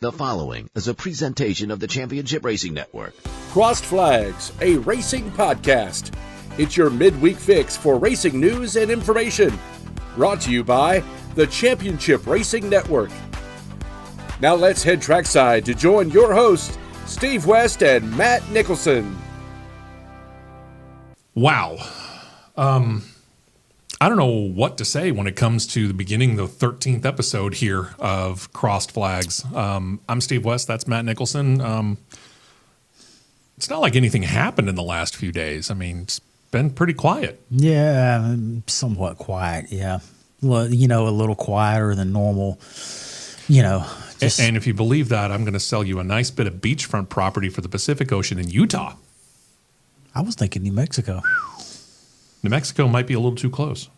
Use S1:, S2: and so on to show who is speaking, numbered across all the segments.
S1: The following is a presentation of the Championship Racing Network.
S2: Crossed Flags, a racing podcast. It's your midweek fix for racing news and information. Brought to you by the Championship Racing Network. Now let's head trackside to join your hosts, Steve West and Matt Nicholson.
S3: Wow. I don't know what to say when it comes to the beginning of the 13th episode here of Crossed Flags. I'm Steve West. That's Matt Nicholson. It's not like anything happened in the last few days. I mean, it's been pretty quiet.
S4: Yeah, somewhat quiet, yeah. Well, a little quieter than normal,
S3: And if you believe that, I'm going to sell you a nice bit of beachfront property for the Pacific Ocean in Utah.
S4: I was thinking New Mexico.
S3: New Mexico might be a little too close.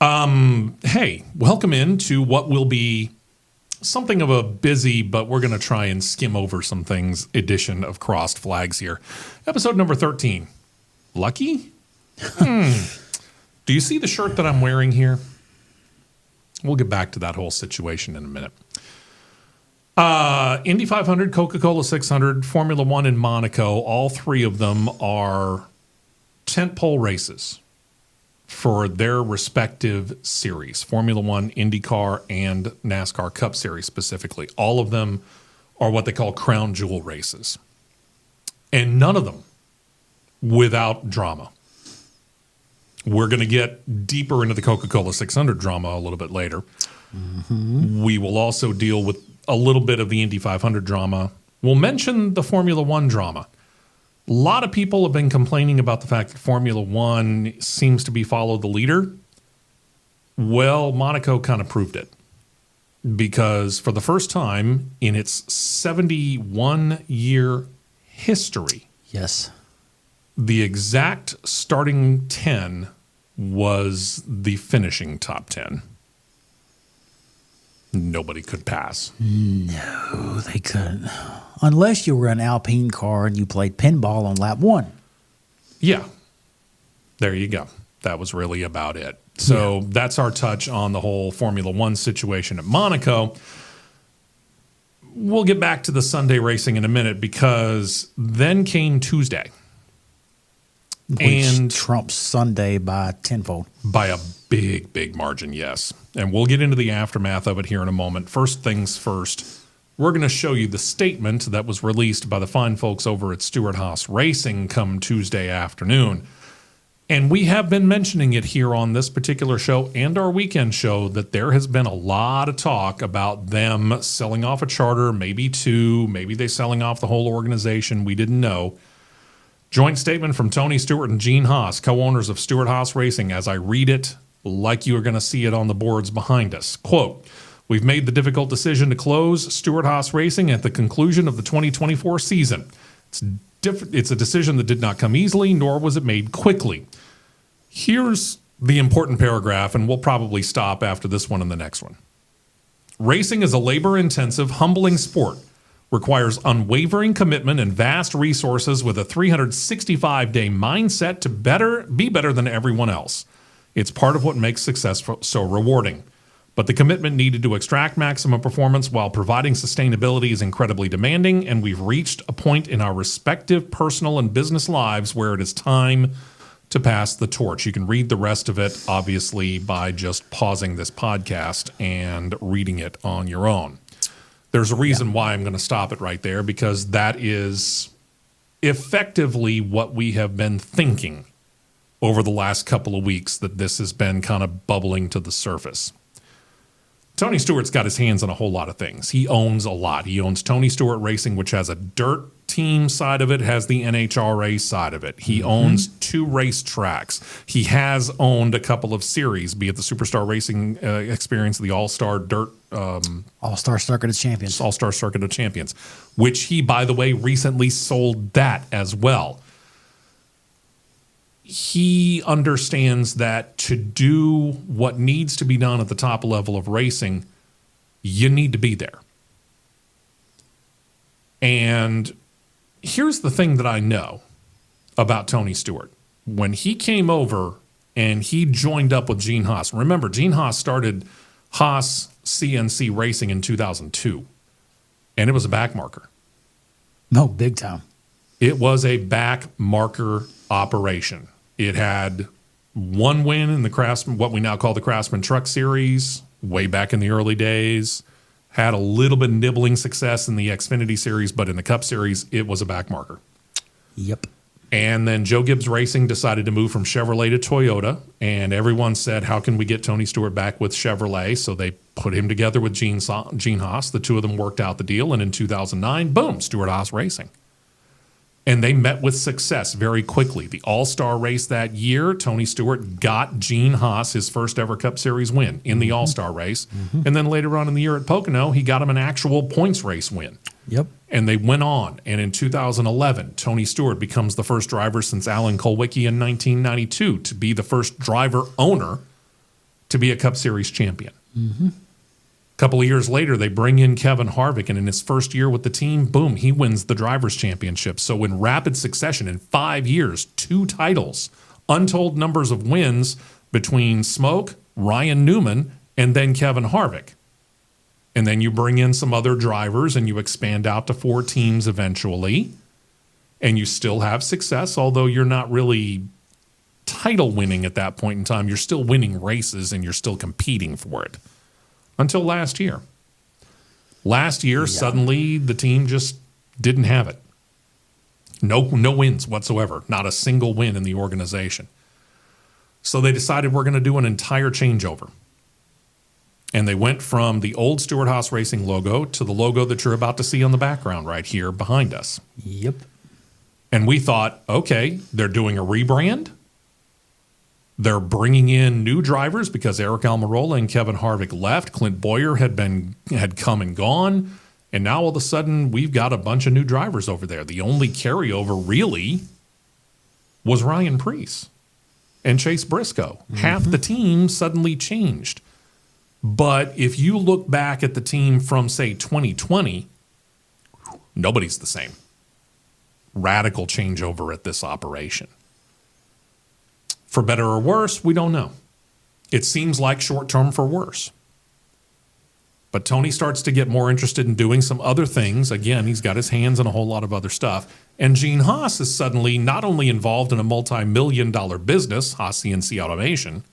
S3: Hey, welcome into what will be something of a busy, but we're going to try and skim over some things edition of Crossed Flags here. Episode number 13. Lucky? Do you see the shirt that I'm wearing here? We'll get back to that whole situation in a minute. Indy 500, Coca-Cola 600, Formula One in Monaco, all three of them are tentpole races for their respective series, Formula One, IndyCar, and NASCAR Cup Series specifically. All of them are what they call crown jewel races. And none of them without drama. We're going to get deeper into the Coca-Cola 600 drama a little bit later. Mm-hmm. We will also deal with a little bit of the Indy 500 drama. We'll mention the Formula One drama. A lot of people have been complaining about the fact that Formula One seems to be follow the leader. Well, Monaco kind of proved it. Because for the first time in its 71-year history,
S4: yes,
S3: the exact starting 10 was the finishing top 10. Nobody could pass.
S4: No, they couldn't. Unless you were an Alpine car and you played pinball on lap one.
S3: Yeah. There you go. That was really about it. So That's our touch on the whole Formula One situation at Monaco. We'll get back to the Sunday racing in a minute because then came Tuesday.
S4: Which trumps Sunday by tenfold.
S3: By a big, big margin, yes. And we'll get into the aftermath of it here in a moment. First things first, we're going to show you the statement that was released by the fine folks over at Stewart-Haas Racing come Tuesday afternoon. And we have been mentioning it here on this particular show and our weekend show that there has been a lot of talk about them selling off a charter, maybe two, maybe they selling off the whole organization. We didn't know. Joint statement from Tony Stewart and Gene Haas, co-owners of Stewart-Haas Racing, as I read it, like you are going to see it on the boards behind us. Quote, "We've made the difficult decision to close Stewart-Haas Racing at the conclusion of the 2024 season. It's a decision that did not come easily, nor was it made quickly." Here's the important paragraph, and we'll probably stop after this one and the next one. "Racing is a labor-intensive, humbling sport. Requires unwavering commitment and vast resources with a 365-day mindset to be better than everyone else. It's part of what makes success so rewarding. But the commitment needed to extract maximum performance while providing sustainability is incredibly demanding, and we've reached a point in our respective personal and business lives where it is time to pass the torch." You can read the rest of it, obviously, by just pausing this podcast and reading it on your own. There's a reason why I'm going to stop it right there, because that is effectively what we have been thinking over the last couple of weeks, that this has been kind of bubbling to the surface. Tony Stewart's got his hands on a whole lot of things. He owns a lot. He owns Tony Stewart Racing, which has a dirt team side of it, has the NHRA side of it. He owns 2 racetracks. He has owned a couple of series, be it the Superstar Racing Experience, the All-Star Dirt
S4: All-Star Circuit of Champions.
S3: All-Star Circuit of Champions, which he, by the way, recently sold that as well. He understands that to do what needs to be done at the top level of racing, you need to be there. And here's the thing that I know about Tony Stewart. When he came over and he joined up with Gene Haas, remember, Gene Haas started Haas CNC Racing in 2002. And it was a back marker.
S4: No, big time.
S3: It was a back marker operation. It had one win in the Craftsman, what we now call the Craftsman Truck Series, way back in the early days. Had a little bit of nibbling success in the Xfinity Series, but in the Cup Series, it was a back marker.
S4: Yep.
S3: And then Joe Gibbs Racing decided to move from Chevrolet to Toyota, and everyone said, how can we get Tony Stewart back with Chevrolet? So they put him together with Gene Haas. The two of them worked out the deal, and in 2009, boom, Stewart-Haas Racing. And they met with success very quickly. The All-Star race that year, Tony Stewart got Gene Haas his first ever Cup Series win in the All-Star race. And then later on in the year at Pocono, he got him an actual points race win.
S4: Yep.
S3: And they went on. And in 2011, Tony Stewart becomes the first driver since Alan Kulwicki in 1992 to be the first driver owner to be a Cup Series champion. A couple of years later, they bring in Kevin Harvick, and in his first year with the team, boom, he wins the Drivers' Championship. So in rapid succession, in 5 years, 2 titles, untold numbers of wins between Smoke, Ryan Newman, and then Kevin Harvick. And then you bring in some other drivers, and you expand out to 4 teams eventually, and you still have success, although you're not really title winning at that point in time. You're still winning races, and you're still competing for it. Until last year. Last year, suddenly the team just didn't have it. No wins whatsoever. Not a single win in the organization. So they decided we're going to do an entire changeover. And they went from the old Stewart-Haas Racing logo to the logo that you're about to see on the background right here behind us.
S4: Yep.
S3: And we thought, okay, they're doing a rebrand. They're bringing in new drivers because Eric Almirola and Kevin Harvick left. Clint Boyer had come and gone. And now all of a sudden, we've got a bunch of new drivers over there. The only carryover really was Ryan Preece and Chase Briscoe. Half the team suddenly changed. But if you look back at the team from, say, 2020, nobody's the same. Radical changeover at this operation. For better or worse, we don't know. It seems like short-term for worse. But Tony starts to get more interested in doing some other things. Again, he's got his hands in a whole lot of other stuff. And Gene Haas is suddenly not only involved in a multi-million-dollar business, Haas CNC Automation,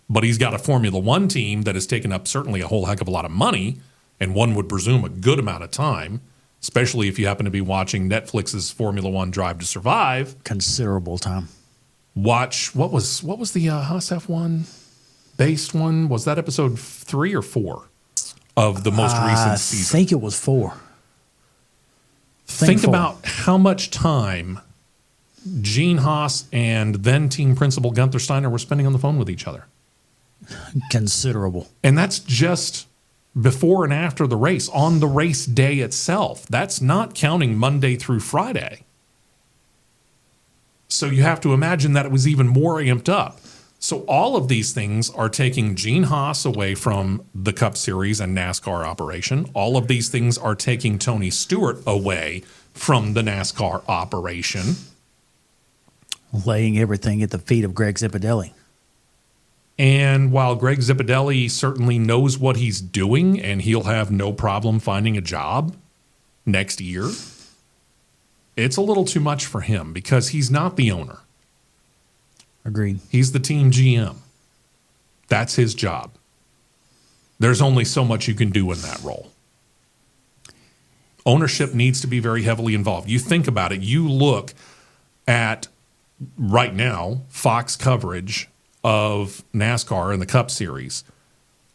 S3: but he's got a Formula One team that has taken up certainly a whole heck of a lot of money, and one would presume a good amount of time, especially if you happen to be watching Netflix's Formula One Drive to Survive.
S4: Considerable time.
S3: Watch, what was the Haas F1 based one? Was that episode 3 or 4 of the most recent season?
S4: I think it was 4.
S3: Think about how much time Gene Haas and then team principal Gunther Steiner were spending on the phone with each other.
S4: Considerable.
S3: And that's just before and after the race, on the race day itself. That's not counting Monday through Friday. So you have to imagine that it was even more amped up. So all of these things are taking Gene Haas away from the Cup Series and NASCAR operation. All of these things are taking Tony Stewart away from the NASCAR operation.
S4: Laying everything at the feet of Greg Zipadelli.
S3: And while Greg Zipadelli certainly knows what he's doing and he'll have no problem finding a job next year, it's a little too much for him because he's not the owner.
S4: Agreed.
S3: He's the team GM. That's his job. There's only so much you can do in that role. Ownership needs to be very heavily involved. You think about it. You look at, right now, Fox coverage of NASCAR and the Cup Series,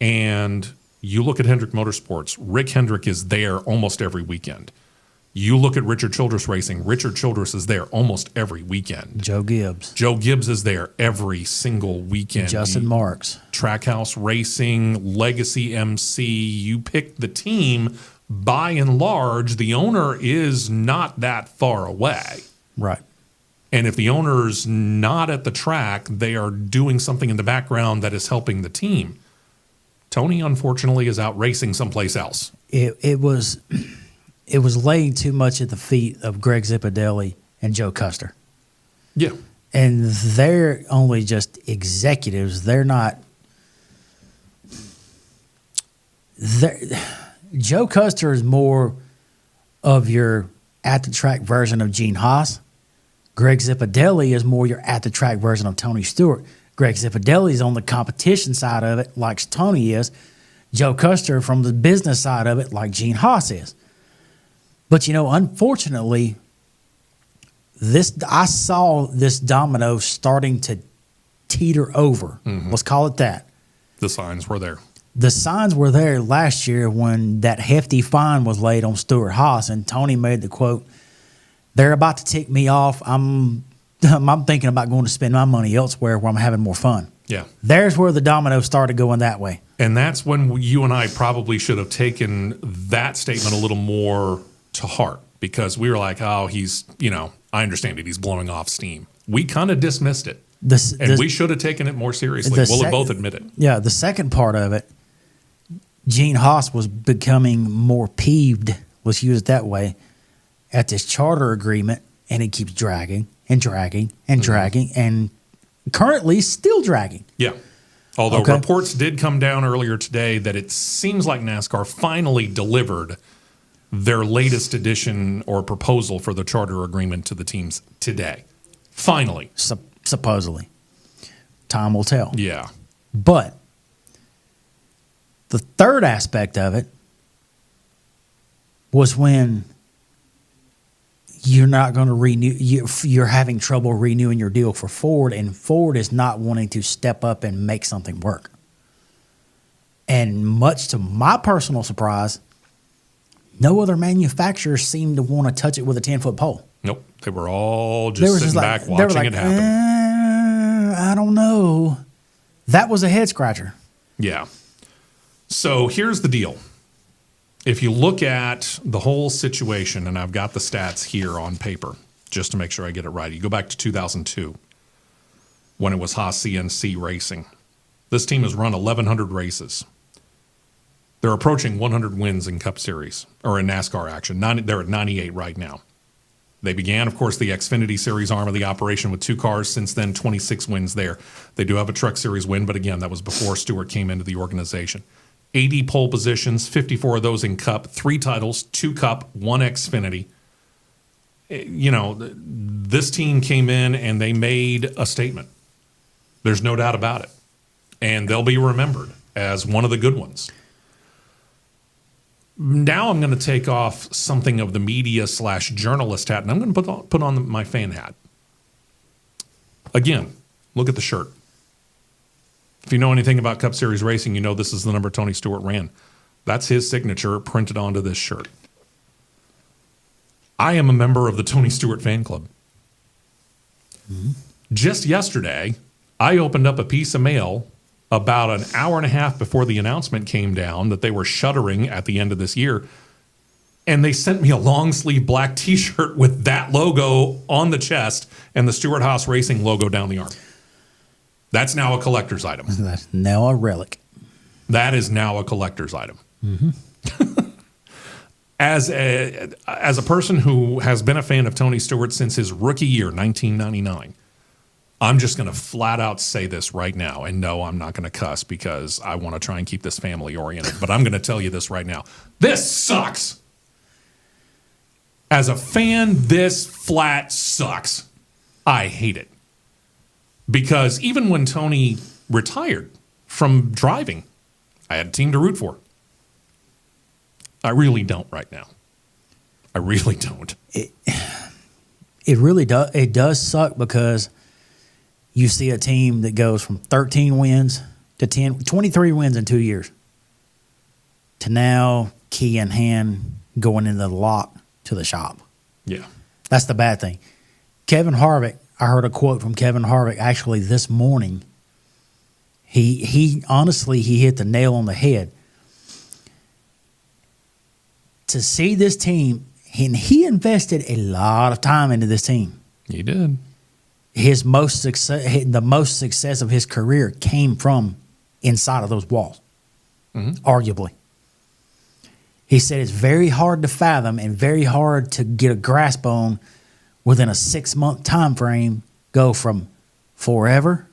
S3: and you look at Hendrick Motorsports. Rick Hendrick is there almost every weekend. You look at Richard Childress Racing. Richard Childress is there almost every weekend.
S4: Joe Gibbs.
S3: Joe Gibbs is there every single weekend.
S4: Justin Marks.
S3: Trackhouse Racing, Legacy MC. You pick the team. By and large, the owner is not that far away.
S4: Right.
S3: And if the owner's not at the track, they are doing something in the background that is helping the team. Tony, unfortunately, is out racing someplace else.
S4: It was laying too much at the feet of Greg Zipadelli and Joe Custer.
S3: Yeah.
S4: And they're only just executives. They're not. Joe Custer is more of your at-the-track version of Gene Haas. Greg Zipadelli is more your at-the-track version of Tony Stewart. Greg Zipadelli is on the competition side of it, like Tony is. Joe Custer from the business side of it, like Gene Haas is. But, unfortunately, I saw this domino starting to teeter over. Mm-hmm. Let's call it that.
S3: The signs were there.
S4: The signs were there last year when that hefty fine was laid on Stewart-Haas, and Tony made the quote, "They're about to tick me off. I'm thinking about going to spend my money elsewhere where I'm having more fun."
S3: Yeah.
S4: There's where the domino started going that way.
S3: And that's when you and I probably should have taken that statement a little more to heart, because we were like, oh, he's, I understand it. He's blowing off steam. We kind of dismissed it. We should have taken it more seriously. We'll both admit it.
S4: Yeah, the second part of it, Gene Haas was becoming more peeved, let's use it that way, at this charter agreement, and it keeps dragging and dragging and dragging, and currently still dragging.
S3: Yeah. Although reports did come down earlier today that it seems like NASCAR finally delivered their latest edition or proposal for the charter agreement to the teams today. Finally.
S4: Supposedly. Time will tell.
S3: Yeah.
S4: But the third aspect of it was when you're not going to renew. You're having trouble renewing your deal for Ford, and Ford is not wanting to step up and make something work. And much to my personal surprise, no other manufacturer seemed to want to touch it with a 10-foot pole.
S3: Nope. They were all just sitting back watching it happen.
S4: I don't know. That was a head scratcher.
S3: Yeah. So here's the deal. If you look at the whole situation, and I've got the stats here on paper, just to make sure I get it right. You go back to 2002, when it was Haas CNC Racing. This team has run 1,100 races. They're approaching 100 wins in Cup Series, or in NASCAR action. They're at 98 right now. They began, of course, the Xfinity Series arm of the operation with 2 cars. Since then, 26 wins there. They do have a Truck Series win, but again, that was before Stewart came into the organization. 80 pole positions, 54 of those in Cup, 3 titles, 2 Cup, 1 Xfinity. This team came in and they made a statement. There's no doubt about it. And they'll be remembered as one of the good ones. Now I'm going to take off something of the media/journalist hat, and I'm going to put on my fan hat. Again, look at the shirt. If you know anything about Cup Series racing, you know this is the number Tony Stewart ran. That's his signature printed onto this shirt. I am a member of the Tony Stewart fan club. Mm-hmm. Just yesterday, I opened up a piece of mail about an hour and a half before the announcement came down that they were shuttering at the end of this year. And they sent me a long sleeve black T-shirt with that logo on the chest and the Stewart-Haas Racing logo down the arm. That's now a collector's item.
S4: That's now a relic.
S3: That is now a collector's item. Mm-hmm. As a person who has been a fan of Tony Stewart since his rookie year, 1999, I'm just going to flat out say this right now. And no, I'm not going to cuss because I want to try and keep this family oriented. But I'm going to tell you this right now. This sucks. As a fan, this flat sucks. I hate it. Because even when Tony retired from driving, I had a team to root for. I really don't right now. I really don't.
S4: It really does. It does suck because you see a team that goes from 13 wins to 23 wins in 2 years to now key in hand going into the lot to the shop.
S3: Yeah.
S4: That's the bad thing. Kevin Harvick, I heard a quote from Kevin Harvick actually this morning. He honestly, he hit the nail on the head. To see this team, and he invested a lot of time into this team.
S3: He did.
S4: The most success of his career came from inside of those walls, arguably. He said it's very hard to fathom and very hard to get a grasp on within a 6-month time frame, go from forever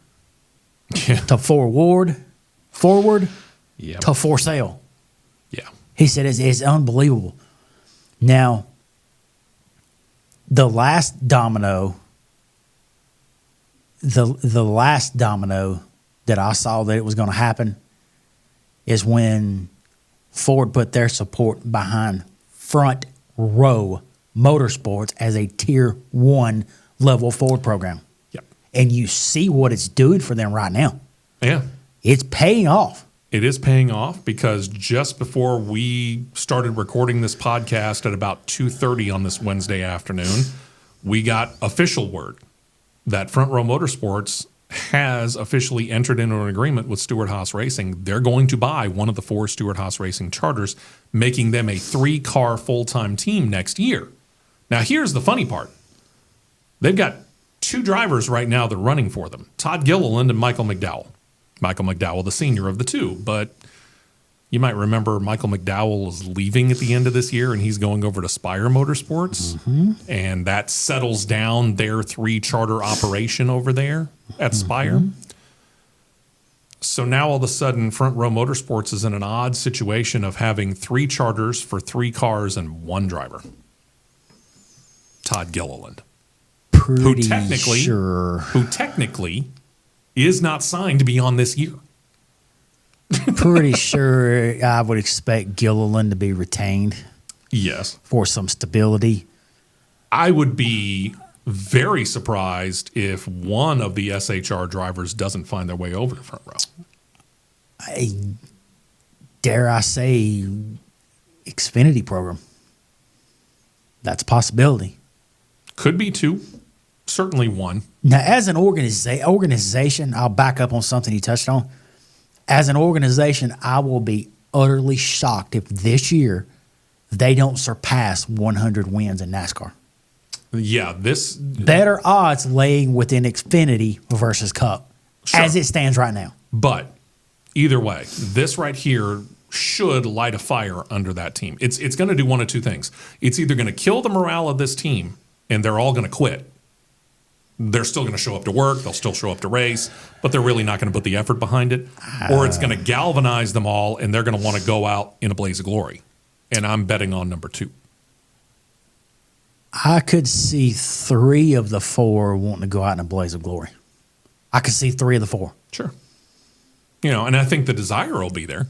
S4: to forward to for sale.
S3: Yeah.
S4: He said it's unbelievable. Now, The last domino, the last domino that I saw that it was going to happen is when Ford put their support behind Front Row Motorsports as a Tier 1 level Ford program.
S3: Yep.
S4: And you see what it's doing for them right now.
S3: Yeah.
S4: It's paying off.
S3: It is paying off because just before we started recording this podcast at about 2:30 on this Wednesday afternoon, we got official word that Front Row Motorsports has officially entered into an agreement with Stewart-Haas Racing. They're going to buy one of the 4 Stewart-Haas Racing charters, making them a 3-car full-time team next year. Now, here's the funny part. They've got 2 drivers right now that are running for them, Todd Gilliland and Michael McDowell. Michael McDowell, the senior of the 2, but you might remember Michael McDowell is leaving at the end of this year, and he's going over to Spire Motorsports, and that settles down their 3-charter operation over there at Spire. So now all of a sudden, Front Row Motorsports is in an odd situation of having 3 charters for 3 cars and 1 driver, Todd Gilliland, who technically is not signed to be on this year.
S4: Pretty sure I would expect Gilliland to be retained.
S3: Yes.
S4: For some stability.
S3: I would be very surprised if one of the SHR drivers doesn't find their way over to Front Row.
S4: Dare I say, Xfinity program. That's a possibility.
S3: Could be 2. Certainly 1.
S4: Now, as an organization, I'll back up on something you touched on. As an organization, I will be utterly shocked if this year they don't surpass 100 wins in NASCAR.
S3: Yeah,
S4: better odds laying within Xfinity versus Cup as it stands right now.
S3: But either way, this right here should light a fire under that team. It's going to do one of 2 things. It's either going to kill the morale of this team and they're all going to quit. They're still going to show up to work. They'll still show up to race, but they're really not going to put the effort behind it. Or it's going to galvanize them all, and they're going to want to go out in a blaze of glory. And I'm betting on number 2.
S4: I could see 3 of the 4 wanting to go out in a blaze of glory. I could see 3 of the 4.
S3: Sure. And I think the desire will be there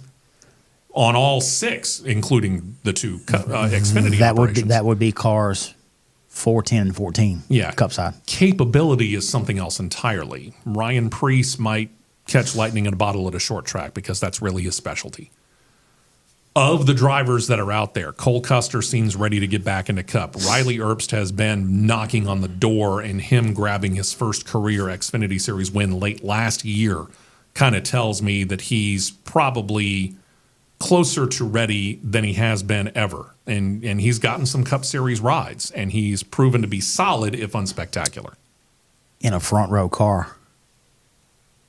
S3: on all 6, including the 2 Xfinity operations.
S4: That would be cars 4, 10, and 14.
S3: Yeah.
S4: Cup side.
S3: Capability is something else entirely. Ryan Preece might catch lightning in a bottle at a short track because that's really his specialty. Of the drivers that are out there, Cole Custer seems ready to get back into Cup. Riley Herbst has been knocking on the door, and him grabbing his first career Xfinity Series win late last year kind of tells me that he's probably closer to ready than he has been ever. And he's gotten some Cup Series rides, and he's proven to be solid, if unspectacular.
S4: In a front row car.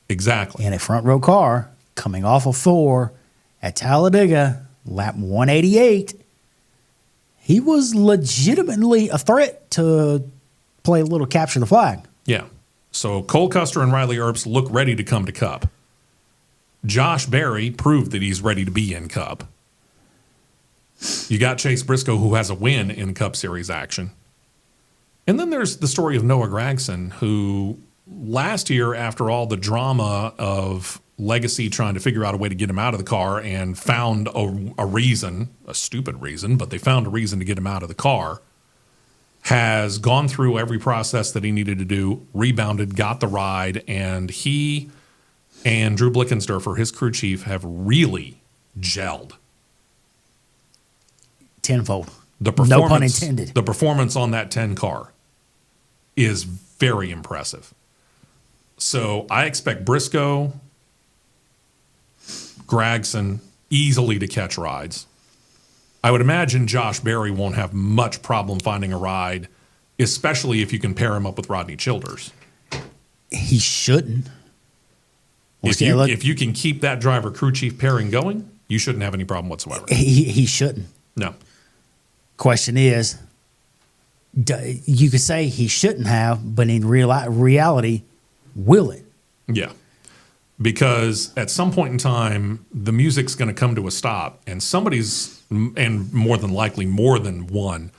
S3: Exactly.
S4: In a front row car, coming off of 4 at Talladega, lap 188, he was legitimately a threat to play a little capture the flag.
S3: Yeah. So Cole Custer and Riley Herbst look ready to come to Cup. Josh Berry proved that he's ready to be in Cup. You got Chase Briscoe, who has a win in Cup Series action. And then there's the story of Noah Gragson, who last year, after all the drama of Legacy trying to figure out a way to get him out of the car and found a reason, a stupid reason, but they found a reason to get him out of the car, has gone through every process that he needed to do, rebounded, got the ride, and he and Drew Blickensderfer, his crew chief, have really gelled.
S4: Tenfold. No pun intended.
S3: The performance on that 10 car is very impressive. So I expect Briscoe, Gragson easily to catch rides. I would imagine Josh Berry won't have much problem finding a ride, especially if you can pair him up with Rodney Childers.
S4: He shouldn't.
S3: If you can keep that driver crew chief pairing going, you shouldn't have any problem whatsoever.
S4: He shouldn't.
S3: No.
S4: Question is, you could say he shouldn't have, but in reality, will it?
S3: Yeah. Because at some point in time, the music's going to come to a stop, and somebody's, and more than likely more than one,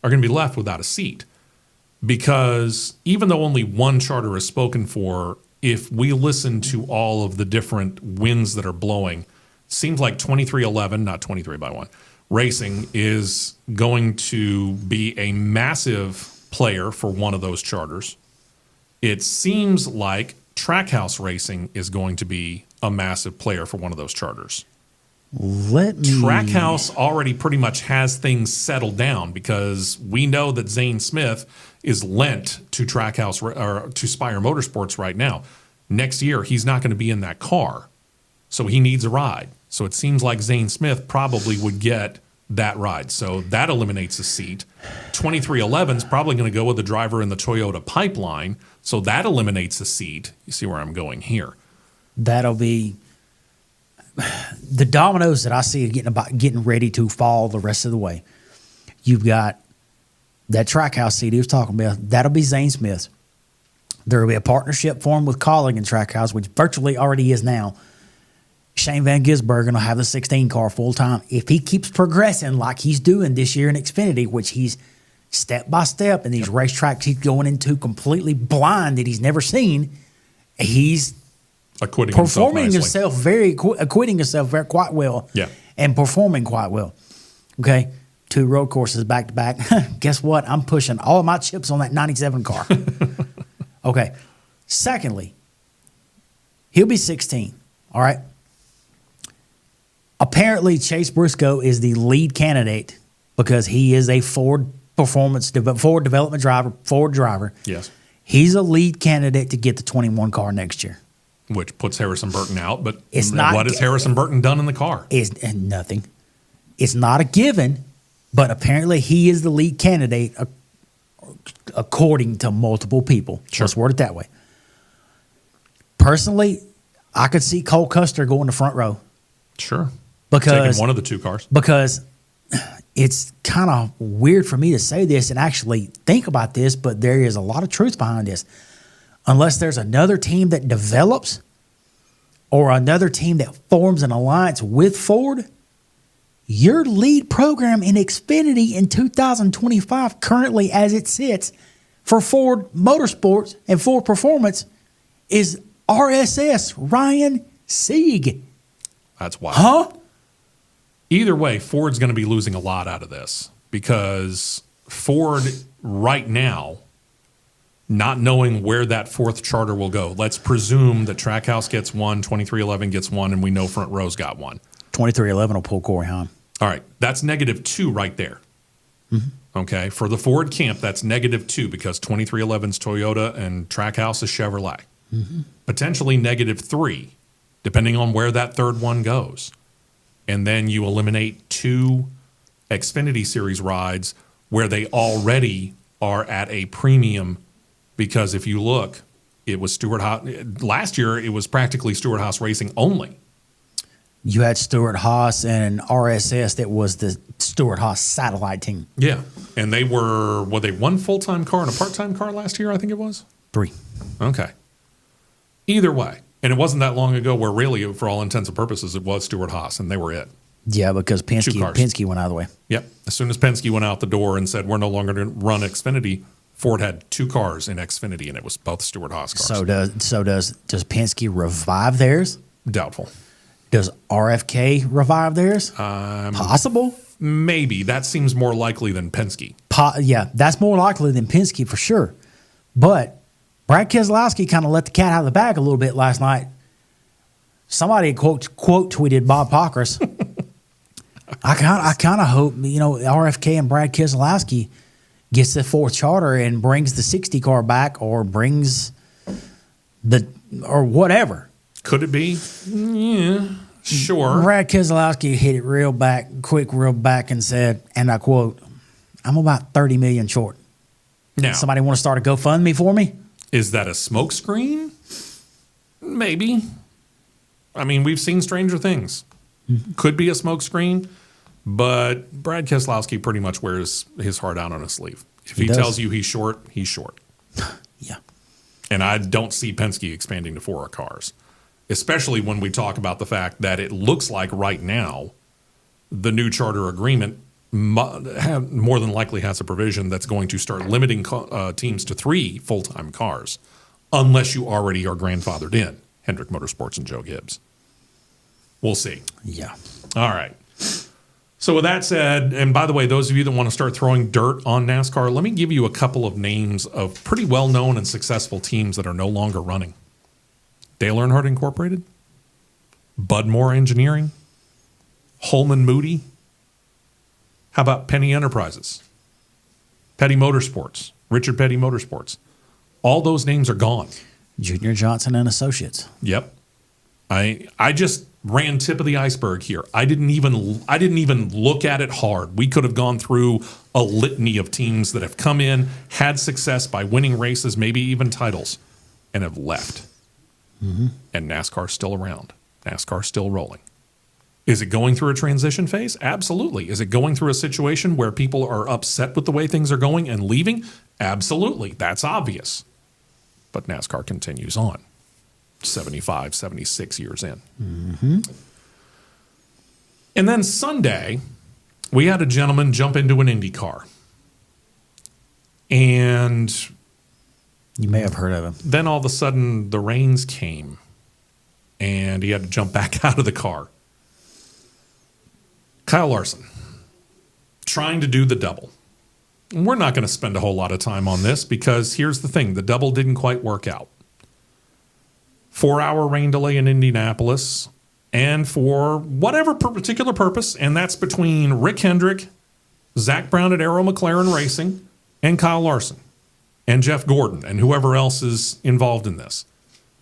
S3: are going to be left without a seat. Because even though only one charter is spoken for, if we listen to all of the different winds that are blowing, seems like 2311, not 23 by 1, Racing is going to be a massive player for one of those charters. It seems like Trackhouse Racing is going to be a massive player for one of those charters. Trackhouse already pretty much has things settled down because we know that Zane Smith is lent to Trackhouse or to Spire Motorsports right now. Next year, he's not going to be in that car, so he needs a ride. So it seems like Zane Smith probably would get that ride. So that eliminates a seat. 2311 is probably going to go with the driver in the Toyota pipeline, so that eliminates a seat. You see where I'm going here.
S4: That'll be the dominoes that I see getting ready to fall the rest of the way. You've got that Trackhouse seat he was talking about. That'll be Zane Smith. There will be a partnership formed with Colling and Trackhouse, which virtually already is now. Shane Van Gisbergen will have the 16 car full time. If he keeps progressing like he's doing this year in Xfinity, which he's step by step, and these racetracks he's going into completely blind that he's never seen, he's
S3: acquitting
S4: himself very quite well.
S3: Yeah.
S4: And performing quite well. Okay. 2 road courses back to back. Guess what? I'm pushing all of my chips on that 97 car. Okay. Secondly, he'll be 16. All right. Apparently, Chase Briscoe is the lead candidate because he is a Ford development driver, Ford driver.
S3: Yes.
S4: He's a lead candidate to get the 21 car next year.
S3: Which puts Harrison Burton out, but
S4: what
S3: has Harrison Burton done in the car?
S4: Nothing. It's not a given, but apparently he is the lead candidate according to multiple people.
S3: Sure.
S4: Let's word it that way. Personally, I could see Cole Custer go in the front row.
S3: Sure.
S4: Because
S3: taking one of the 2 cars.
S4: Because it's kind of weird for me to say this and actually think about this, but there is a lot of truth behind this. Unless there's another team that develops or another team that forms an alliance with Ford, your lead program in Xfinity in 2025, currently as it sits for Ford Motorsports and Ford Performance, is RSS Ryan Sieg.
S3: That's wild.
S4: Huh?
S3: Either way, Ford's going to be losing a lot out of this because Ford right now, not knowing where that 4th charter will go. Let's presume that Trackhouse gets one, 2311 gets one, and we know Front Row's got one.
S4: 2311 will pull Corey Haim.
S3: All right. That's -2 right there. Mm-hmm. Okay. For the Ford camp, that's -2 because 2311's Toyota and Trackhouse is Chevrolet. Mm-hmm. Potentially -3, depending on where that 3rd one goes. And then you eliminate 2 Xfinity Series rides where they already are at a premium. Because if you look, it was Stewart-Haas. Last year, it was practically Stewart-Haas Racing only.
S4: You had Stewart-Haas and RSS that was the Stewart-Haas satellite team.
S3: Yeah. And they were they one full-time car and a part-time car last year, I think it was?
S4: 3.
S3: Okay. Either way. And it wasn't that long ago where really, for all intents and purposes, it was Stewart-Haas, and they were it.
S4: Yeah, because Penske went out of the way.
S3: Yep. As soon as Penske went out the door and said, we're no longer going to run Xfinity, Ford had 2 cars in Xfinity, and it was both Stewart-Haas cars.
S4: So does Penske revive theirs?
S3: Doubtful.
S4: Does RFK revive theirs? Possible.
S3: Maybe. That seems more likely than Penske.
S4: Yeah, that's more likely than Penske for sure. But Brad Keselowski kind of let the cat out of the bag a little bit last night. Somebody quote tweeted Bob Pockers. I kind of hope RFK and Brad Keselowski gets the 4th charter and brings the 60 car back or brings or whatever.
S3: Could it be? Yeah, sure.
S4: Brad Keselowski hit it real back and said, and I quote, "I'm about 30 million short.
S3: Now,
S4: somebody want to start a GoFundMe for me?"
S3: Is that a smokescreen? Maybe. I mean, we've seen stranger things. Mm-hmm. Could be a smokescreen, but Brad Keselowski pretty much wears his heart out on his sleeve. If he tells you he's short, he's short.
S4: Yeah.
S3: And I don't see Penske expanding to 4 cars, especially when we talk about the fact that it looks like right now the new charter agreement more than likely has a provision that's going to start limiting teams to 3 full-time cars, unless you already are grandfathered in Hendrick Motorsports and Joe Gibbs. We'll see.
S4: Yeah.
S3: All right. So with that said, and by the way, those of you that want to start throwing dirt on NASCAR, let me give you a couple of names of pretty well-known and successful teams that are no longer running. Dale Earnhardt Incorporated, Budmore Engineering, Holman Moody. How about Penny Enterprises, Petty Motorsports, Richard Petty Motorsports? All those names are gone.
S4: Junior Johnson and Associates.
S3: Yep. I just ran tip of the iceberg here. I didn't even look at it hard. We could have gone through a litany of teams that have come in, had success by winning races, maybe even titles, and have left. Mm-hmm. And NASCAR's still around. NASCAR's still rolling. Is it going through a transition phase? Absolutely. Is it going through a situation where people are upset with the way things are going and leaving? Absolutely. That's obvious. But NASCAR continues on. 75, 76 years in. Mm-hmm. And then Sunday, we had a gentleman jump into an Indy car. And
S4: you may have heard of him.
S3: Then all of a sudden, the rains came, and he had to jump back out of the car. Kyle Larson, trying to do the double. And we're not going to spend a whole lot of time on this because here's the thing. The double didn't quite work out. 4-hour rain delay in Indianapolis, and for whatever particular purpose, and that's between Rick Hendrick, Zach Brown at Arrow McLaren Racing, and Kyle Larson, and Jeff Gordon, and whoever else is involved in this.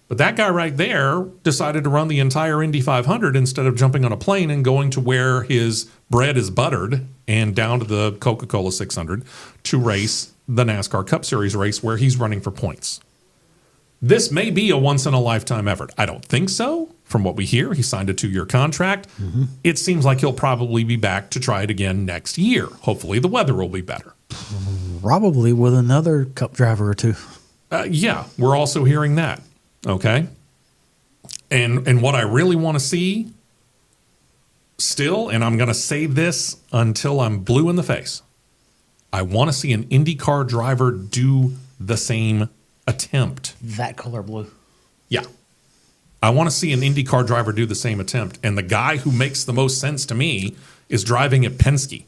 S3: But that guy right there decided to run the entire Indy 500 instead of jumping on a plane and going to where his bread is buttered and down to the Coca-Cola 600 to race the NASCAR Cup Series race where he's running for points. This may be a once-in-a-lifetime effort. I don't think so. From what we hear, he signed a 2-year contract. Mm-hmm. It seems like he'll probably be back to try it again next year. Hopefully the weather will be better.
S4: Probably with another Cup driver or two.
S3: Yeah, we're also hearing that. Okay? And what I really want to see still, and I'm going to say this until I'm blue in the face, I want to see an IndyCar driver do the same attempt.
S4: That color blue.
S3: Yeah. I want to see an IndyCar driver do the same attempt. And the guy who makes the most sense to me is driving at Penske.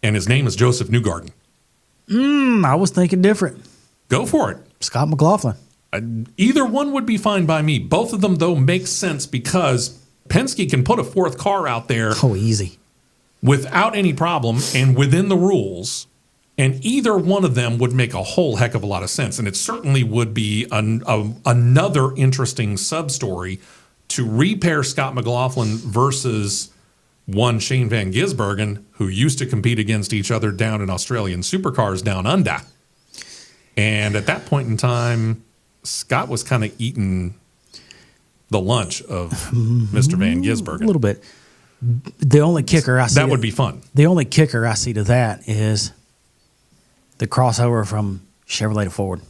S3: And his name is Joseph Newgarden.
S4: I was thinking different.
S3: Go for it.
S4: Scott McLaughlin.
S3: Either one would be fine by me. Both of them, though, make sense because Penske can put a 4th car out there.
S4: Oh, easy.
S3: Without any problem and within the rules. And either one of them would make a whole heck of a lot of sense. And it certainly would be another interesting sub-story to repair Scott McLaughlin versus one Shane Van Gisbergen, who used to compete against each other down in Australian supercars down under. And at that point in time, Scott was kind of eating the lunch of Mr. Van Gisbergen.
S4: A little bit. The only kicker I see
S3: that would be fun.
S4: The only kicker I see to that is the crossover from Chevrolet to Ford.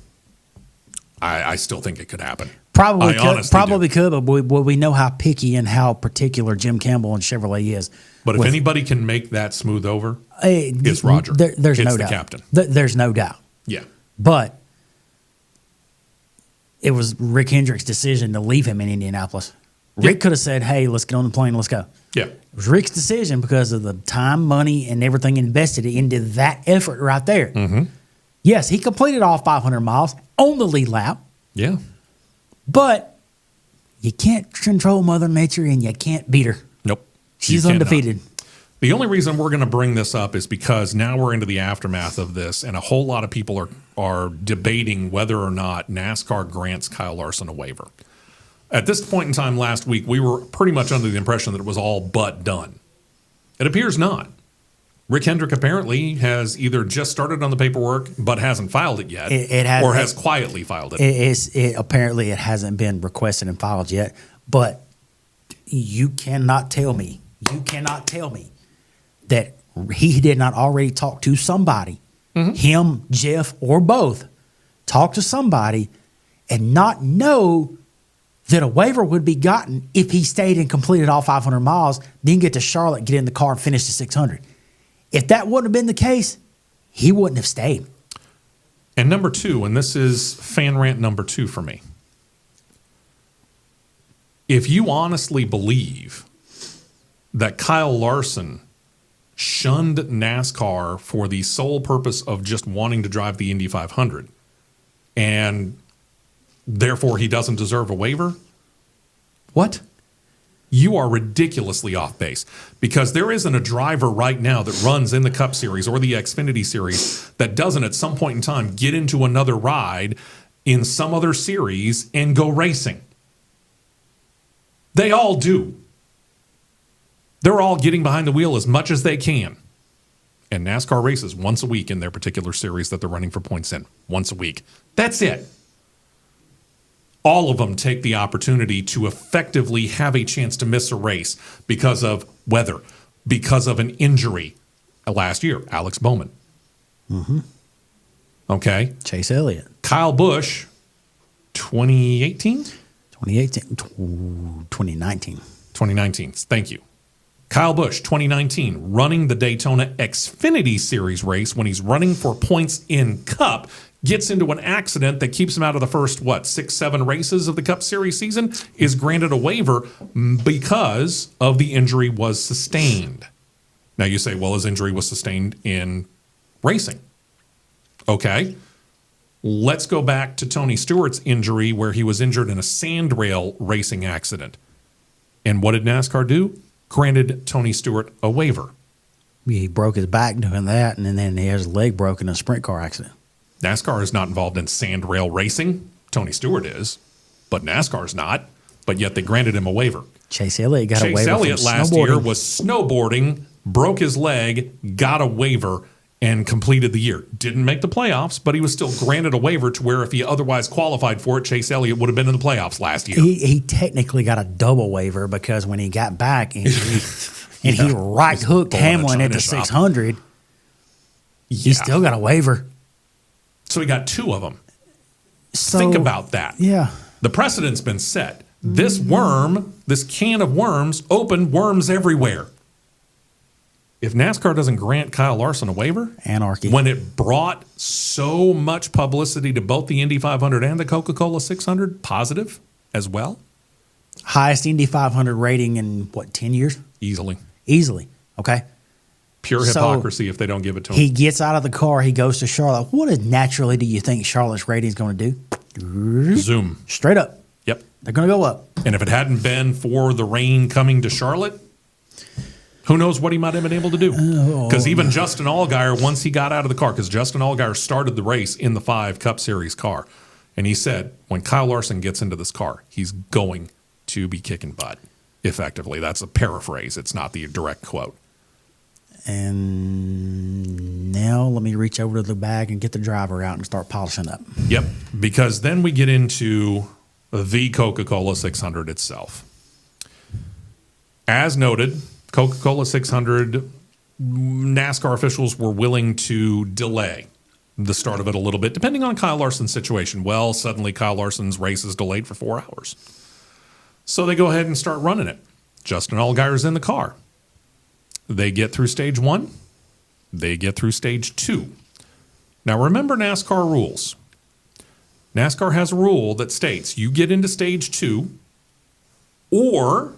S3: I still think it could happen.
S4: Probably could, but we know how picky and how particular Jim Campbell and Chevrolet is.
S3: But if anybody can make that smooth over, it's Roger.
S4: There's no doubt.
S3: It's the captain.
S4: There's no doubt.
S3: Yeah.
S4: But it was Rick Hendrick's decision to leave him in Indianapolis. Rick could have said, hey, let's get on the plane, let's go.
S3: Yeah.
S4: It was Rick's decision because of the time, money, and everything invested into that effort right there. Mm-hmm. Yes, he completed all 500 miles on the lead lap.
S3: Yeah.
S4: But you can't control Mother Nature and you can't beat her.
S3: Nope.
S4: She's undefeated.
S3: The only reason we're going to bring this up is because now we're into the aftermath of this, and a whole lot of people are debating whether or not NASCAR grants Kyle Larson a waiver. At this point in time last week, we were pretty much under the impression that it was all but done. It appears not. Rick Hendrick apparently has either just started on the paperwork but hasn't filed it yet, or has quietly filed it.
S4: Apparently it hasn't been requested and filed yet, but you cannot tell me that he did not already talk to somebody, him, Jeff, or both, talk to somebody and not know that a waiver would be gotten if he stayed and completed all 500 miles, then get to Charlotte, get in the car, and finish the 600. If that wouldn't have been the case, he wouldn't have stayed.
S3: And number two, and this is fan rant number 2 for me. If you honestly believe that Kyle Larson shunned NASCAR for the sole purpose of just wanting to drive the Indy 500, and therefore he doesn't deserve a waiver, what? You are ridiculously off base, because there isn't a driver right now that runs in the Cup Series or the Xfinity Series that doesn't at some point in time get into another ride in some other series and go racing. They all do. They're all getting behind the wheel as much as they can. And NASCAR races once a week in their particular series that they're running for points in. Once a week. That's it. All of them take the opportunity to effectively have a chance to miss a race because of weather, because of an injury. Last year, Alex Bowman.
S4: Mm-hmm.
S3: Okay.
S4: Chase Elliott.
S3: Kyle Busch, 2018?
S4: 2019.
S3: 2019. Thank you. Kyle Busch, 2019, running the Daytona Xfinity Series race when he's running for points in Cup, gets into an accident that keeps him out of the first, 6-7 races of the Cup Series season, is granted a waiver because of the injury was sustained. Now you say, well, his injury was sustained in racing. Okay. Let's go back to Tony Stewart's injury where he was injured in a sandrail racing accident. And what did NASCAR do? Granted Tony Stewart a waiver.
S4: He broke his back doing that, and then he has his leg broken in a sprint car accident.
S3: NASCAR is not involved in sandrail racing. Tony Stewart is, but NASCAR's not. But yet they granted him a waiver.
S4: Chase Elliott got a waiver.
S3: Chase Elliott
S4: from
S3: last
S4: snowboarding.
S3: year was snowboarding, broke his leg, got a waiver, and completed the year. Didn't make the playoffs, but he was still granted a waiver to where if he otherwise qualified for it, Chase Elliott would have been in the playoffs last year.
S4: He technically got a double waiver because when he got back and he right hooked Hamlin at the 600, he still got a waiver.
S3: So he got 2 of them.
S4: So,
S3: think about that.
S4: Yeah.
S3: The precedent's been set. This worm, this can of worms, opened worms everywhere. If NASCAR doesn't grant Kyle Larson a waiver,
S4: anarchy.
S3: When it brought so much publicity to both the Indy 500 and the Coca-Cola 600, positive as well.
S4: Highest Indy 500 rating in, 10 years?
S3: Easily.
S4: Okay.
S3: Pure hypocrisy if they don't give it to him.
S4: He gets out of the car. He goes to Charlotte. What naturally do you think Charlotte's rating is going to do?
S3: Zoom.
S4: Straight up.
S3: Yep.
S4: They're going to go up.
S3: And if it hadn't been for the rain coming to Charlotte, who knows what he might have been able to do? Because even Justin Allgaier, once he got out of the car, because Justin Allgaier started the race in the 5 Cup Series car, and he said, when Kyle Larson gets into this car, he's going to be kicking butt, effectively. That's a paraphrase. It's not the direct quote.
S4: And now let me reach over to the bag and get the driver out and start polishing up.
S3: Yep, because then we get into the Coca-Cola 600 itself. As noted, Coca-Cola 600, NASCAR officials were willing to delay the start of it a little bit, depending on Kyle Larson's situation. Well, suddenly Kyle Larson's race is delayed for 4 hours. So they go ahead and start running it. Justin Allgaier's in the car. They get through stage 1. They get through stage 2. Now remember NASCAR rules. NASCAR has a rule that states you get into stage 2 or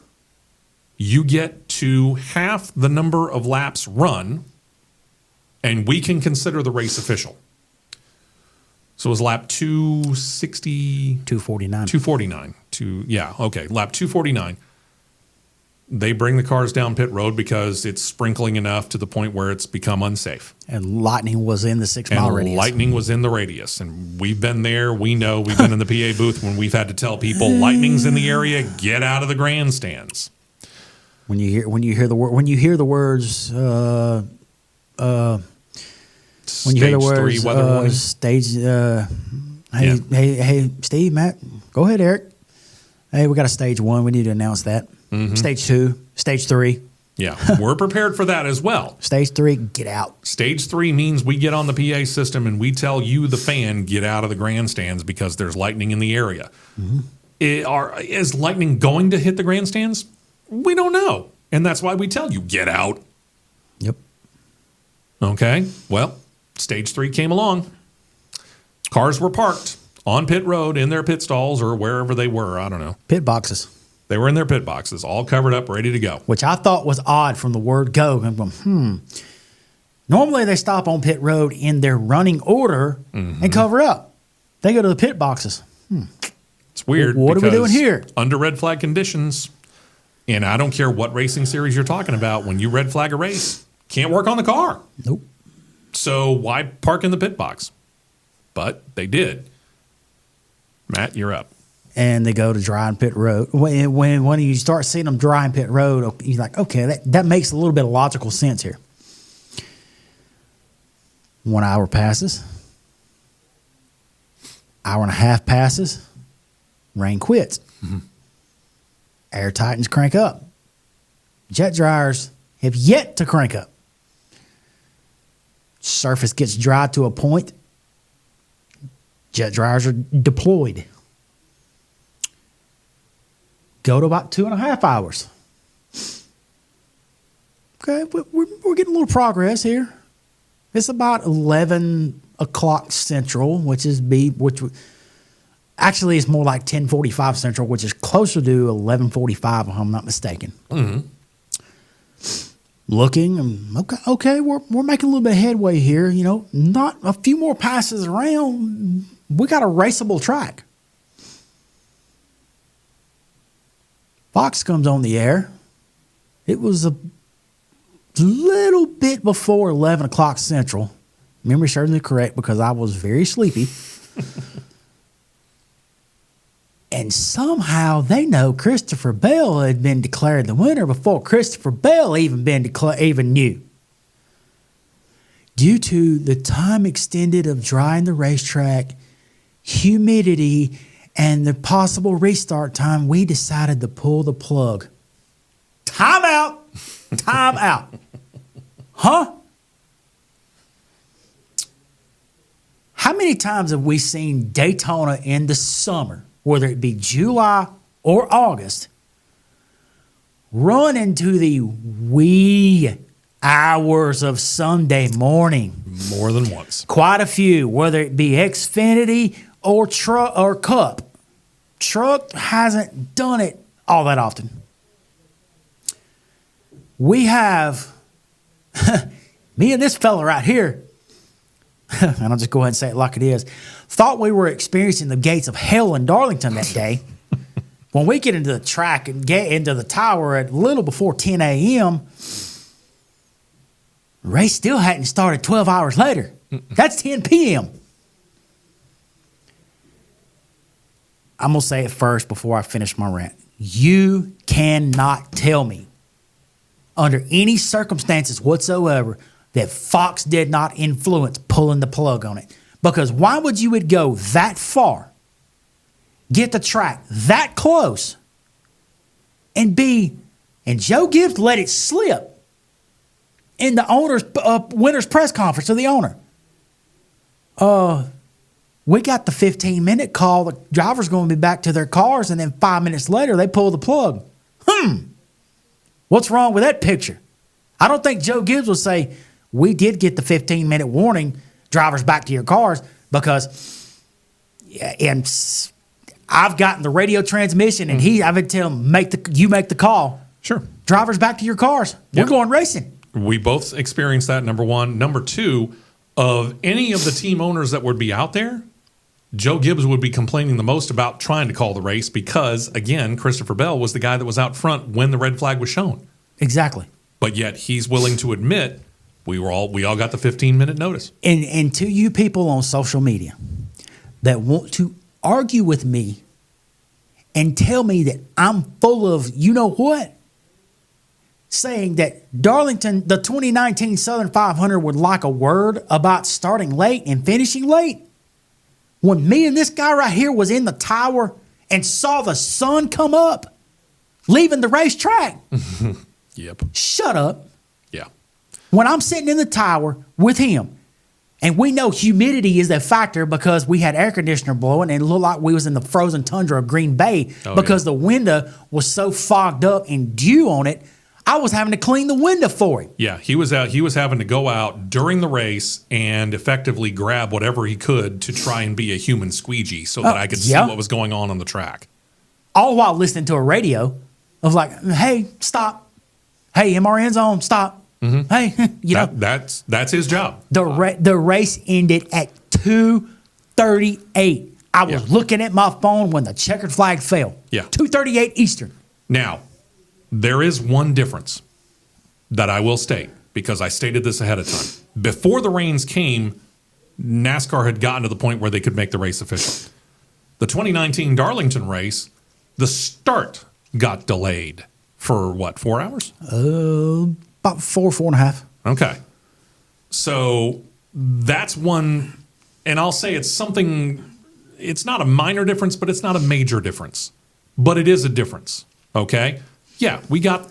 S3: you get to half the number of laps run and we can consider the race official. So it was lap 260...
S4: 249.
S3: 249. Lap 249. They bring the cars down pit road because it's sprinkling enough to the point where it's become unsafe.
S4: And lightning was in the 6 mile radius.
S3: Lightning was in the radius. And we've been there. We know. We've been in the PA booth when we've had to tell people lightning's in the area, get out of the grandstands.
S4: When you hear the words stage hey Steve, Matt, go ahead, Eric. Hey, we got a stage 1. We need to announce that. Mm-hmm. Stage 2, stage 3.
S3: Yeah, we're prepared for that as well.
S4: Stage 3, get out.
S3: Stage 3 means we get on the PA system and we tell you, the fan, get out of the grandstands because there's lightning in the area. Mm-hmm. Is lightning going to hit the grandstands? We don't know. And that's why we tell you, get out.
S4: Yep.
S3: Okay, well, stage 3 came along. Cars were parked on pit road in their pit stalls or wherever they were. I don't know.
S4: Pit boxes.
S3: They were in their pit boxes, all covered up, ready to go.
S4: Which I thought was odd from the word go. I'm going, Normally they stop on pit road in their running order and cover up. They go to the pit boxes.
S3: It's weird.
S4: What are we doing here?
S3: Under red flag conditions, and I don't care what racing series you're talking about, when you red flag a race, can't work on the car.
S4: Nope.
S3: So why park in the pit box? But they did. Matt, you're up.
S4: And they go to dry and pit road. When you start seeing them dry and pit road, you're like, okay, that makes a little bit of logical sense here. 1 hour passes. Hour and a half passes. Rain quits. Air Titans crank up. Jet dryers have yet to crank up. Surface gets dry to a point. Jet dryers are deployed. Go to about 2.5 hours. Okay, we're getting a little progress here. It's about 11 o'clock Central, which actually is more like 10:45 Central, which is closer to 11:45 if I'm not mistaken. Looking, okay, we're making a little bit of headway here. You know, not a few more passes around. We got a raceable track. Fox comes on the air. It was a little bit before 11 o'clock Central. Memory serves me correct because I was very sleepy. And somehow they know Christopher Bell had been declared the winner before Christopher Bell even knew. Due to the time extended of drying the racetrack, humidity, and the possible restart time, we decided to pull the plug. Time out. Time out. Huh? How many times have we seen Daytona in the summer, whether it be July or August, run into the wee hours of Sunday morning?
S3: More than once.
S4: Quite a few, whether it be Xfinity or Cup. Truck hasn't done it all that often. We have me and this fella right here, and I'll just go ahead and say it like it is, thought we were experiencing the gates of hell in Darlington that day. When we get into the track and get into the tower at a little before 10 a.m., the race still hadn't started 12 hours later. That's 10 p.m. I'm going to say it first before I finish my rant. You cannot tell me under any circumstances whatsoever that Fox did not influence pulling the plug on it. Because why would you would go that far, get the track that close, and Joe Gibbs let it slip in the owner's winner's press conference to the owner. We got the 15-minute call. The driver's going to be back to their cars, and then 5 minutes later, they pull the plug. What's wrong with that picture? I don't think Joe Gibbs will say, we did get the 15-minute warning, drivers back to your cars, because and I've gotten the radio transmission, and I would tell him, you make the call.
S3: Sure.
S4: Drivers back to your cars. We're going racing.
S3: We both experienced that, number one. Number two, of any of the team owners that would be out there, Joe Gibbs would be complaining the most about trying to call the race because, again, Christopher Bell was the guy that was out front when the red flag was shown.
S4: Exactly.
S3: But yet he's willing to admit we all got the 15-minute notice.
S4: And to you people on social media that want to argue with me and tell me that I'm full of you know what, saying that Darlington, the 2019 Southern 500 would like a word about starting late and finishing late. When me and this guy right here was in the tower and saw the sun come up, leaving the racetrack.
S3: Yep.
S4: Shut up.
S3: Yeah.
S4: When I'm sitting in the tower with him, and we know humidity is a factor because we had air conditioner blowing and it looked like we was in the frozen tundra of Green Bay because the window was so fogged up and dew on it. I was having to clean the window for him.
S3: Yeah, he was out. He was having to go out during the race and effectively grab whatever he could to try and be a human squeegee so that I could see what was going on the track.
S4: All while listening to a radio of like, hey, stop. Hey, MRN's on, stop.
S3: Mm-hmm.
S4: Hey,
S3: that's his job.
S4: The race ended at 2:38. I was looking at my phone when the checkered flag fell.
S3: Yeah.
S4: 2:38 Eastern.
S3: Now, there is one difference that I will state because I stated this ahead of time. Before the rains came, NASCAR had gotten to the point where they could make the race official. The 2019 Darlington race, the start got delayed for what, 4 hours?
S4: About 4.5.
S3: Okay. So that's one, and I'll say it's something, it's not a minor difference, but it's not a major difference. But it is a difference, okay? Yeah, we got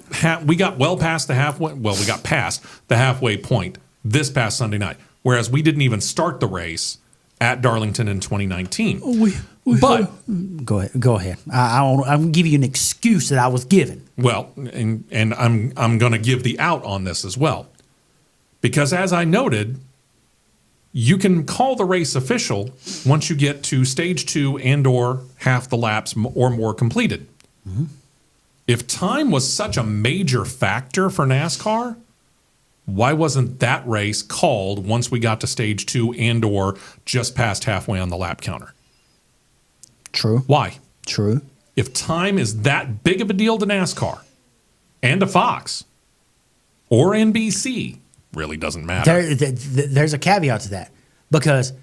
S3: well past the halfway. Well, we got past the halfway point this past Sunday night, whereas we didn't even start the race at Darlington in 2019. But
S4: go ahead. I'm gonna give you an excuse that I was given.
S3: Well, and I'm going to give the out on this as well, because as I noted, you can call the race official once you get to stage 2 and/or half the laps or more completed. Mm-hmm. If time was such a major factor for NASCAR, why wasn't that race called once we got to stage 2 and/or just past halfway on the lap counter?
S4: True.
S3: Why?
S4: True.
S3: If time is that big of a deal to NASCAR and to Fox or NBC, really doesn't matter.
S4: There's a caveat to that, because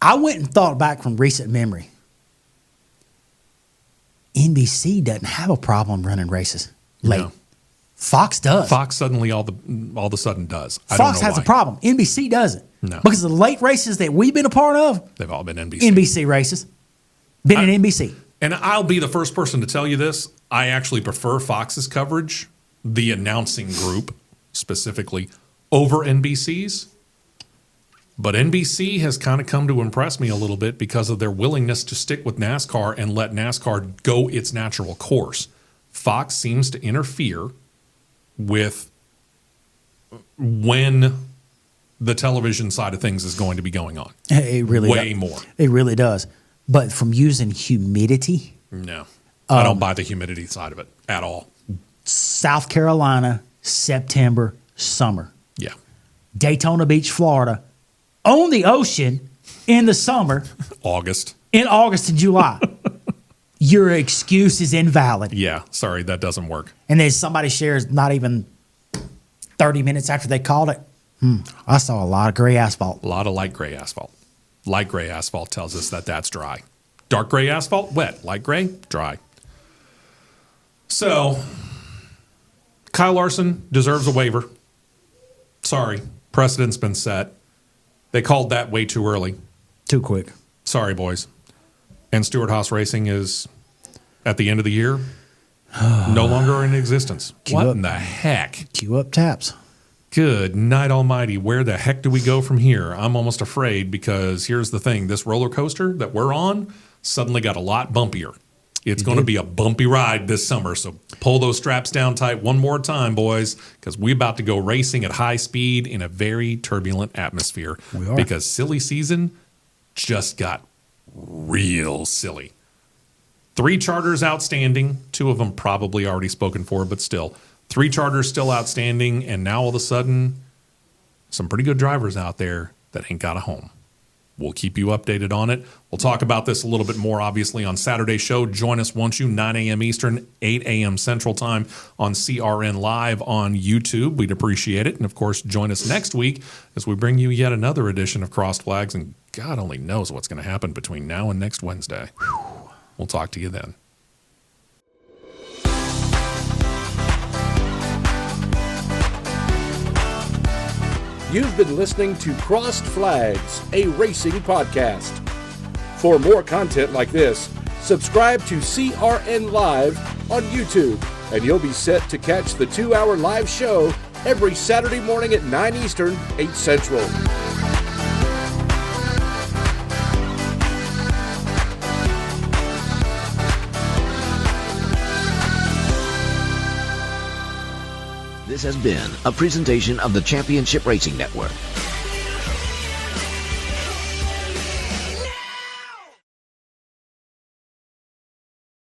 S4: I went and thought back from recent memory. NBC doesn't have a problem running races late.
S3: No.
S4: Fox does.
S3: Fox suddenly all of a sudden does.
S4: Fox has a problem. NBC doesn't.
S3: No.
S4: Because the late races that we've been a part of,
S3: they've all been NBC.
S4: NBC races. Been in NBC.
S3: And I'll be the first person to tell you this. I actually prefer Fox's coverage, the announcing group specifically, over NBC's. But NBC has kind of come to impress me a little bit because of their willingness to stick with NASCAR and let NASCAR go its natural course. Fox seems to interfere with when the television side of things is going to be going on.
S4: It really
S3: way more.
S4: It really does. But from using humidity,
S3: no, I don't buy the humidity side of it at all.
S4: South Carolina, September, summer.
S3: Yeah.
S4: Daytona Beach, Florida, on the ocean in the summer. In August and July. Your excuse is invalid.
S3: Yeah, sorry, that doesn't work.
S4: And then somebody shares not even 30 minutes after they called it. I saw a lot of gray asphalt.
S3: A lot of light gray asphalt. Light gray asphalt tells us that that's dry. Dark gray asphalt, wet. Light gray, dry. So, Kyle Larson deserves a waiver. Sorry, precedent's been set. They called that way too early.
S4: Too quick.
S3: Sorry, boys. And Stewart-Haas Racing is, at the end of the year, no longer in existence. What in the heck?
S4: Cue up taps.
S3: Good night almighty. Where the heck do we go from here? I'm almost afraid, because here's the thing. This roller coaster that we're on suddenly got a lot bumpier. It's going to be a bumpy ride this summer. So pull those straps down tight one more time, boys, because we're about to go racing at high speed in a very turbulent atmosphere.
S4: We are.
S3: Because silly season just got real silly. 3 charters outstanding. 2 of them probably already spoken for, but still. 3 charters still outstanding, and now all of a sudden, some pretty good drivers out there that ain't got a home. We'll keep you updated on it. We'll talk about this a little bit more, obviously, on Saturday's show. Join us, won't you? 9 a.m. Eastern, 8 a.m. Central Time on CRN Live on YouTube. We'd appreciate it. And, of course, join us next week as we bring you yet another edition of Crossed Flags, and God only knows what's going to happen between now and next Wednesday. We'll talk to you then.
S2: You've been listening to Crossed Flags, a racing podcast. For more content like this, subscribe to CRN Live on YouTube, and you'll be set to catch the 2-hour live show every Saturday morning at 9 Eastern, 8 Central.
S1: This has been a presentation of the Championship Racing Network.